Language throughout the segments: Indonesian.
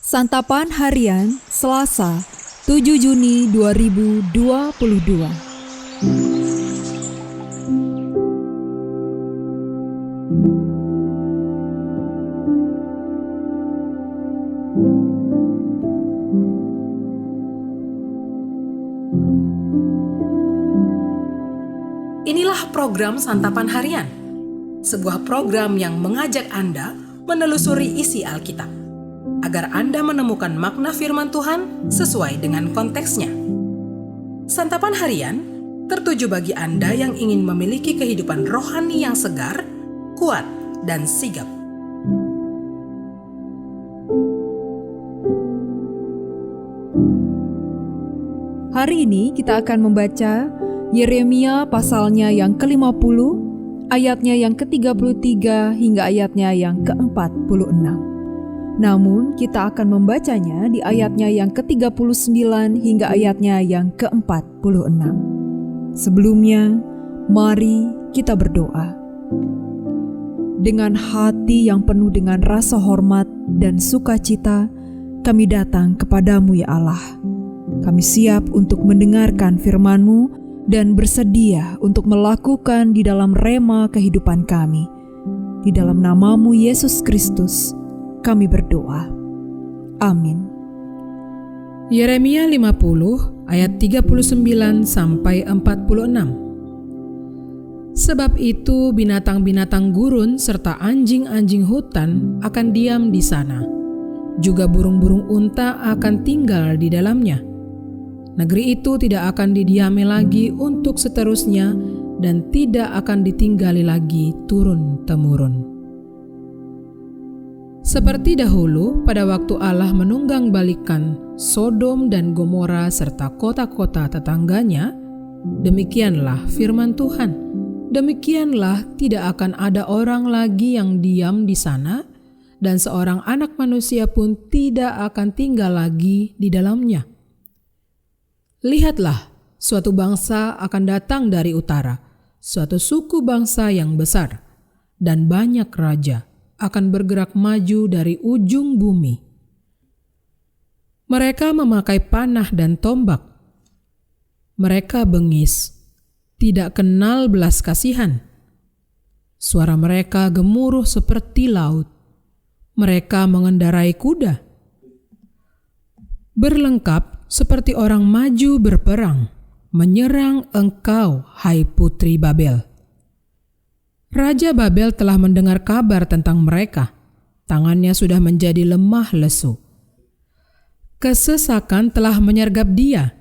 Santapan Harian Selasa 7 Juni 2022. Inilah program Santapan Harian, sebuah program yang mengajak Anda menelusuri isi Alkitab, agar Anda menemukan makna firman Tuhan sesuai dengan konteksnya. Santapan Harian tertuju bagi Anda yang ingin memiliki kehidupan rohani yang segar, kuat, dan sigap. Hari ini kita akan membaca Yeremia pasalnya yang ke-50, ayatnya yang ke-33 hingga ayatnya yang ke-46. Namun kita akan membacanya di ayatnya yang ke-39 hingga ayatnya yang ke-46. Sebelumnya, mari kita berdoa. Dengan hati yang penuh dengan rasa hormat dan sukacita, kami datang kepadamu ya Allah. Kami siap untuk mendengarkan firman-Mu dan bersedia untuk melakukan di dalam rema kehidupan kami. Di dalam nama-Mu Yesus Kristus, kami berdoa. Amin. Yeremia 50 ayat 39 sampai 46. Sebab itu binatang-binatang gurun serta anjing-anjing hutan akan diam di sana. Juga burung-burung unta akan tinggal di dalamnya. Negeri itu tidak akan didiami lagi untuk seterusnya dan tidak akan ditinggali lagi turun-temurun. Seperti dahulu pada waktu Allah menunggang balikan Sodom dan Gomora serta kota-kota tetangganya, demikianlah firman Tuhan. Demikianlah tidak akan ada orang lagi yang diam di sana, dan seorang anak manusia pun tidak akan tinggal lagi di dalamnya. Lihatlah, suatu bangsa akan datang dari utara, suatu suku bangsa yang besar, dan banyak raja akan bergerak maju dari ujung bumi. Mereka memakai panah dan tombak. Mereka bengis, tidak kenal belas kasihan. Suara mereka gemuruh seperti laut. Mereka mengendarai kuda, berlengkap seperti orang maju berperang, menyerang engkau, hai putri Babel. Raja Babel telah mendengar kabar tentang mereka. Tangannya sudah menjadi lemah lesu. Kesesakan telah menyergap dia.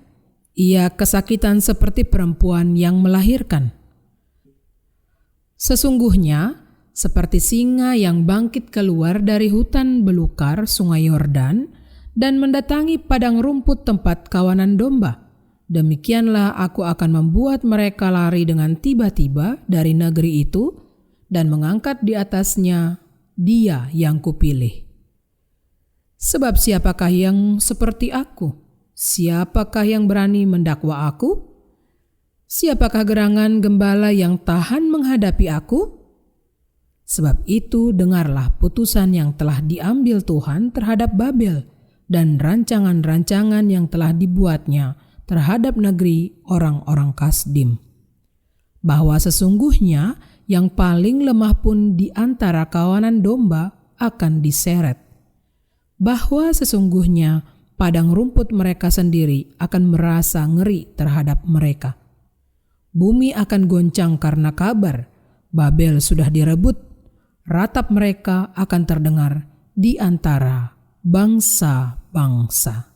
Ia kesakitan seperti perempuan yang melahirkan. Sesungguhnya, seperti singa yang bangkit keluar dari hutan belukar Sungai Yordan dan mendatangi padang rumput tempat kawanan domba, demikianlah aku akan membuat mereka lari dengan tiba-tiba dari negeri itu dan mengangkat di atasnya Dia yang kupilih. Sebab siapakah yang seperti aku? Siapakah yang berani mendakwa aku? Siapakah gerangan gembala yang tahan menghadapi aku? Sebab itu dengarlah putusan yang telah diambil Tuhan terhadap Babel dan rancangan-rancangan yang telah dibuatnya terhadap negeri orang-orang Kasdim. Bahwa sesungguhnya yang paling lemah pun di antara kawanan domba akan diseret. Bahwa sesungguhnya padang rumput mereka sendiri akan merasa ngeri terhadap mereka. Bumi akan goncang karena kabar, Babel sudah direbut, ratap mereka akan terdengar di antara bangsa-bangsa.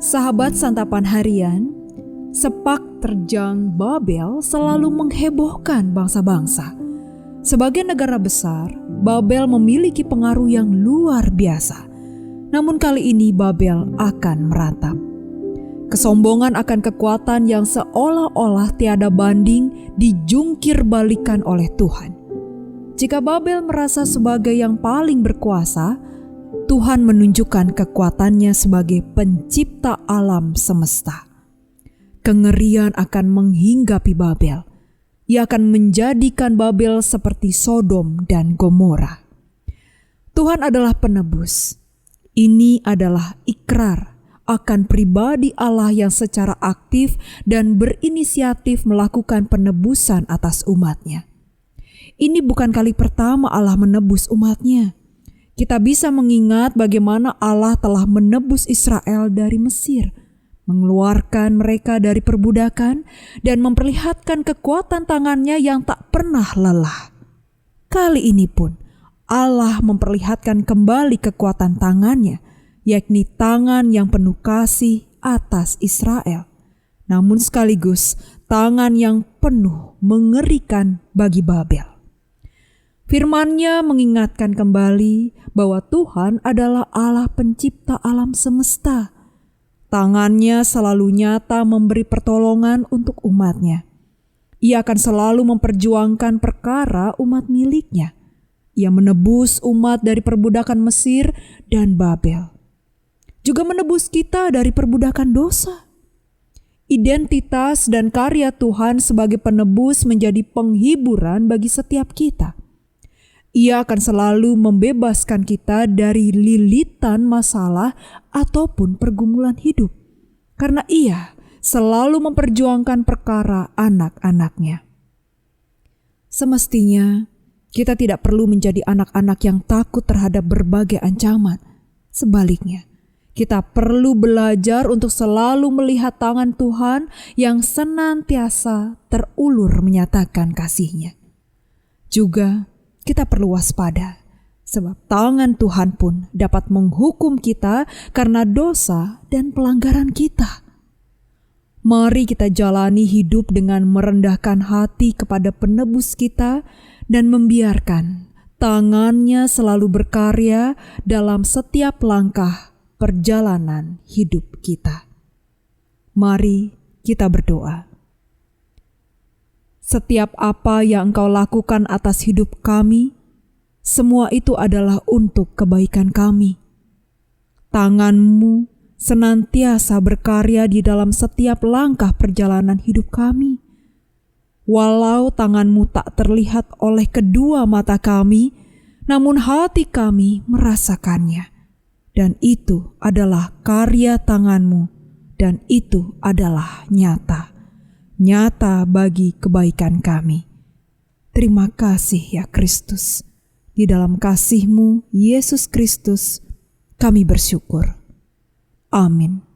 Sahabat Santapan Harian, sepak terjang Babel selalu menghebohkan bangsa-bangsa. Sebagai negara besar, Babel memiliki pengaruh yang luar biasa. Namun kali ini Babel akan meratap. Kesombongan akan kekuatan yang seolah-olah tiada banding dijungkir balikan oleh Tuhan. Jika Babel merasa sebagai yang paling berkuasa, Tuhan menunjukkan kekuatannya sebagai pencipta alam semesta. Kengerian akan menghinggapi Babel. Ia akan menjadikan Babel seperti Sodom dan Gomora. Tuhan adalah penebus. Ini adalah ikrar akan pribadi Allah yang secara aktif dan berinisiatif melakukan penebusan atas umatnya. Ini bukan kali pertama Allah menebus umatnya. Kita bisa mengingat bagaimana Allah telah menebus Israel dari Mesir, mengeluarkan mereka dari perbudakan, dan memperlihatkan kekuatan tangannya yang tak pernah lelah. Kali ini pun Allah memperlihatkan kembali kekuatan tangannya, yakni tangan yang penuh kasih atas Israel, namun sekaligus tangan yang penuh mengerikan bagi Babel. Firman-Nya mengingatkan kembali bahwa Tuhan adalah Allah pencipta alam semesta. Tangan-Nya selalu nyata memberi pertolongan untuk umat-Nya. Ia akan selalu memperjuangkan perkara umat milik-Nya. Ia menebus umat dari perbudakan Mesir dan Babel. Juga menebus kita dari perbudakan dosa. Identitas dan karya Tuhan sebagai penebus menjadi penghiburan bagi setiap kita. Ia akan selalu membebaskan kita dari lilitan masalah ataupun pergumulan hidup. Karena Ia selalu memperjuangkan perkara anak-anak-Nya. Semestinya, kita tidak perlu menjadi anak-anak yang takut terhadap berbagai ancaman. Sebaliknya, kita perlu belajar untuk selalu melihat tangan Tuhan yang senantiasa terulur menyatakan kasih-Nya. Juga kita perlu waspada, sebab tangan Tuhan pun dapat menghukum kita karena dosa dan pelanggaran kita. Mari kita jalani hidup dengan merendahkan hati kepada penebus kita dan membiarkan tangan-Nya selalu berkarya dalam setiap langkah perjalanan hidup kita. Mari kita berdoa. Setiap apa yang Engkau lakukan atas hidup kami, semua itu adalah untuk kebaikan kami. Tangan-Mu senantiasa berkarya di dalam setiap langkah perjalanan hidup kami. Walau tangan-Mu tak terlihat oleh kedua mata kami, namun hati kami merasakannya. Dan itu adalah karya tangan-Mu, dan itu adalah nyata bagi kebaikan kami. Terima kasih ya Kristus. Di dalam kasih-Mu, Yesus Kristus, kami bersyukur. Amin.